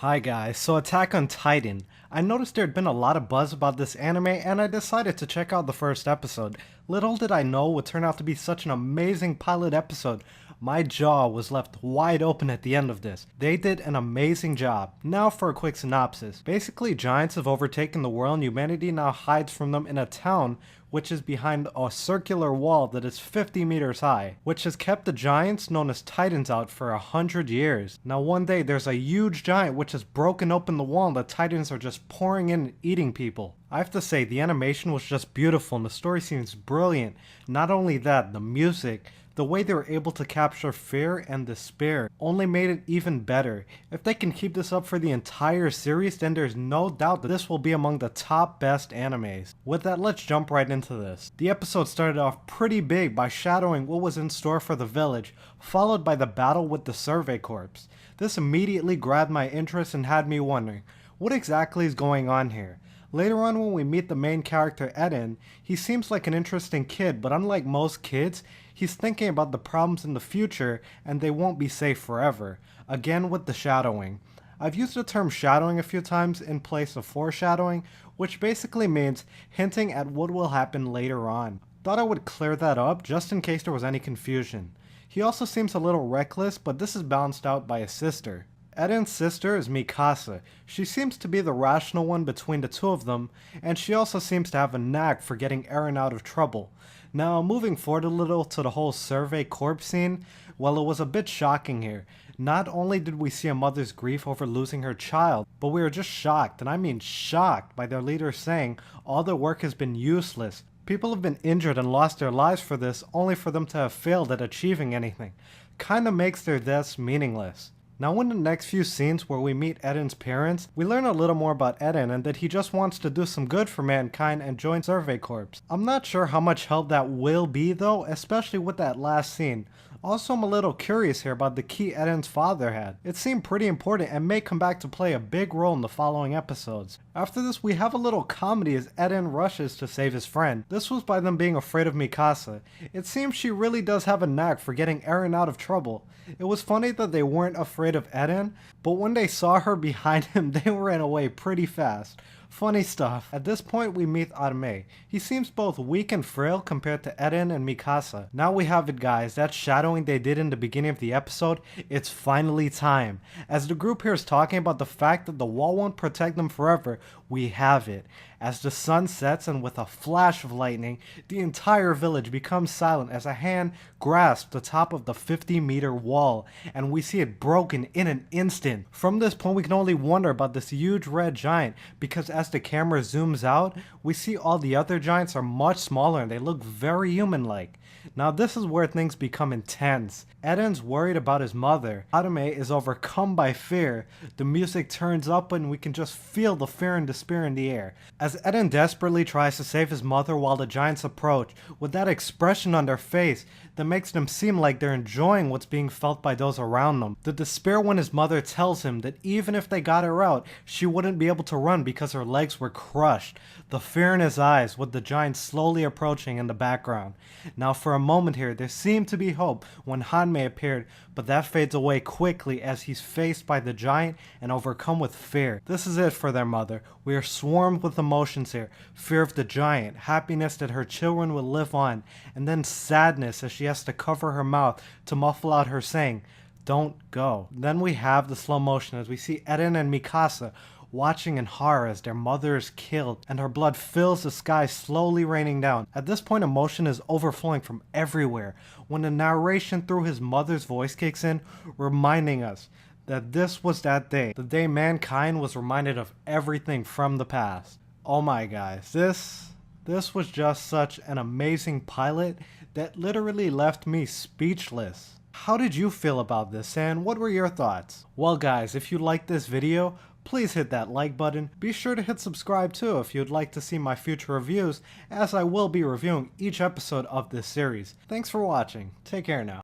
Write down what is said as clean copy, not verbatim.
Hi guys, so Attack on Titan. I noticed there had been a lot of buzz about this anime and I decided to check out the first episode. Little did I know it would turn out to be such an amazing pilot episode. My jaw was left wide open at the end of this. They did an amazing job. Now for a quick synopsis. Basically, giants have overtaken the world and humanity now hides from them in a town which is behind a circular wall that is 50 meters high, which has kept the giants known as Titans out for 100 years. Now one day there's a huge giant which has broken open the wall and the Titans are just pouring in and eating people. I have to say, the animation was just beautiful and the story seems brilliant. Not only that, the music, the way they were able to capture fear and despair only made it even better. If they can keep this up for the entire series, then there's no doubt that this will be among the top best animes. With that, let's jump right into this. The episode started off pretty big by shadowing what was in store for the village, followed by the battle with the Survey Corps. This immediately grabbed my interest and had me wondering, what exactly is going on here? Later on when we meet the main character Eden, he seems like an interesting kid, but unlike most kids, he's thinking about the problems in the future and they won't be safe forever. Again with the shadowing. I've used the term shadowing a few times in place of foreshadowing, which basically means hinting at what will happen later on. Thought I would clear that up just in case there was any confusion. He also seems a little reckless, but this is balanced out by his sister. Eden's sister is Mikasa. She seems to be the rational one between the two of them, and she also seems to have a knack for getting Eren out of trouble. Now, moving forward a little to the whole Survey Corps scene, well, it was a bit shocking here. Not only did we see a mother's grief over losing her child, but we were just shocked, and I mean shocked, by their leader saying all their work has been useless. People have been injured and lost their lives for this, only for them to have failed at achieving anything. Kinda makes their deaths meaningless. Now in the next few scenes where we meet Eden's parents, we learn a little more about Eden and that he just wants to do some good for mankind and join Survey Corps. I'm not sure how much help that will be though, especially with that last scene. Also, I'm a little curious here about the key Eden's father had. It seemed pretty important and may come back to play a big role in the following episodes. After this, we have a little comedy as Eden rushes to save his friend. This was by them being afraid of Mikasa. It seems she really does have a knack for getting Eren out of trouble. It was funny that they weren't afraid of Eden, but when they saw her behind him, they ran away pretty fast. Funny stuff. At this point we meet Arme. He seems both weak and frail compared to Eden and Mikasa. Now we have it guys, that shadowing they did in the beginning of the episode, it's finally time. As the group here is talking about the fact that the wall won't protect them forever, we have it. As the sun sets and with a flash of lightning, the entire village becomes silent as a hand grasps the top of the 50-meter wall, and we see it broken in an instant. From this point we can only wonder about this huge red giant, because as the camera zooms out, we see all the other giants are much smaller and they look very human-like. Now this is where things become intense. Eden's worried about his mother. Arame is overcome by fear. The music turns up and we can just feel the fear and despair in the air. As Eden desperately tries to save his mother while the giants approach, with that expression on their face that makes them seem like they're enjoying what's being felt by those around them. The despair when his mother tells him that even if they got her out, she wouldn't be able to run because her legs were crushed. The fear in his eyes with the giants slowly approaching in the background. Now for a moment here, there seemed to be hope when Hanmei appeared, but that fades away quickly as he's faced by the giant and overcome with fear. This is it for their mother. We are swarmed with emotions here. Fear of the giant, happiness that her children will live on, and then sadness as she has to cover her mouth to muffle out her saying, "Don't go." Then we have the slow motion as we see Eden and Mikasa watching in horror as their mother is killed and her blood fills the sky, slowly raining down. At this point emotion is overflowing from everywhere when the narration through his mother's voice kicks in, reminding us that this was that day, the day mankind was reminded of everything from the past. Oh my guys, this was just such an amazing pilot that literally left me speechless. How did you feel about this and what were your thoughts? Well guys, if you liked this video, please hit that like button. Be sure to hit subscribe too if you'd like to see my future reviews, as I will be reviewing each episode of this series. Thanks for watching. Take care now.